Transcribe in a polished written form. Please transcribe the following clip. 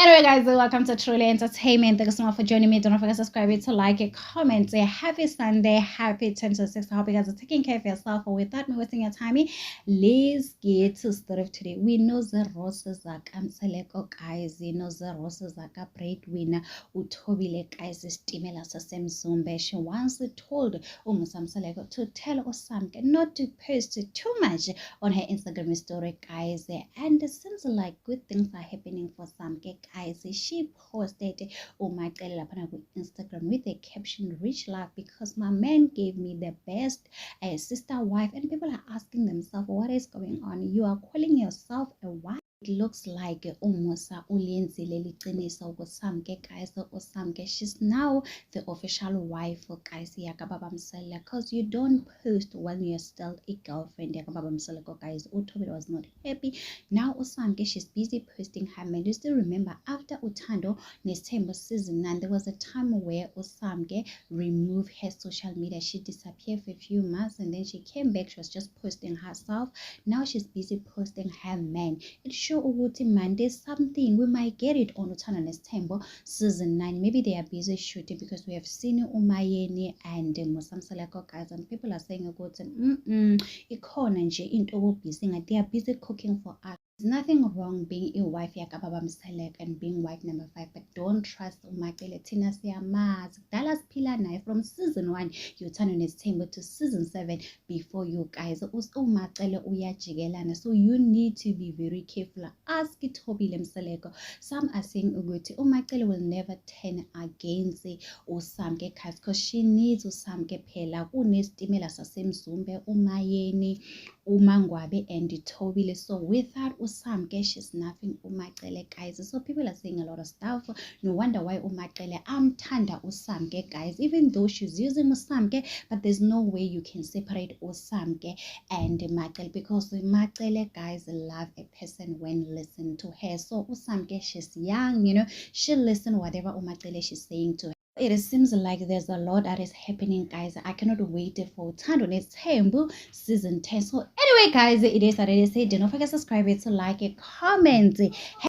Anyway, guys, welcome to Truly Entertainment. Thank you so much for joining me. Don't forget to subscribe, to like it, comment. Say happy Sunday, happy 10 to 6. I hope you guys are taking care of yourself. Or without me wasting your time, let's get to start of today. We know the roses are Seleko guys. You know the roses are breadwinner. Utobile guys is Timela Sasem Zumbe. She once told Umusam Seleko to tell Osamke not to post too much on her Instagram story, guys. And it seems like good things are happening for Samke, guys. She posted umacele lapha ku Instagram with a caption rich love because my man gave me the best sister wife, and people are asking themselves what is going on. You are calling yourself a wife. It looks like Umusa ulenzile liqiniso kuSamke, guys. Samke, she's now the official wife for guys yakababa Msele, because you don't post when you're still a girlfriend yakababa Msele, guys. Utobile was not happy. Now Samke, she's busy posting her man. You still remember after Uthando Nesthembu season 9, there was a time where Samke removed her social media. She disappeared for a few months and then she came back. She was just posting herself. Now she's busy posting her man. It shows Uguti man, there's something we might get it on Uthando Nesthembu season 9. Maybe they are busy shooting because we have seen Umayeni and Musamsaleko, guys, and people are saying ikhona nje into busy ngathi they are busy cooking for us. There's nothing wrong being a wife yakababa Mselek and being wife number 5, but don't trust uMacele. Thina siyamazi kudala siphila naye from season 1 Uthando Nesthembu to season 7 before you guys. uMacele uyajikelana, so you need to be very careful. Ask Thobile Mseleko. Some are saying ukuthi uMacele will never turn against uSamke, guys, because she needs uSamke phela. Kunestimela sasemzumbe, umayeni, uMangwabe and Thobile. So without uSamke, she's nothing uMacele, guys. So people are saying a lot of stuff. No wonder why uMacele amthanda uSamke, guys, even though she's using uSamke, but there's no way you can separate uSamke and Macele, because Macele, guys, love a person when listen to her. So uSamke, she's young, she'll listen whatever uMacele she's saying to her. It seems like there's a lot that is happening, guys. I cannot wait for Uthando Nesthembu season 10. So anyway, guys, it is what it is. Don't forget to subscribe, to like it, comment.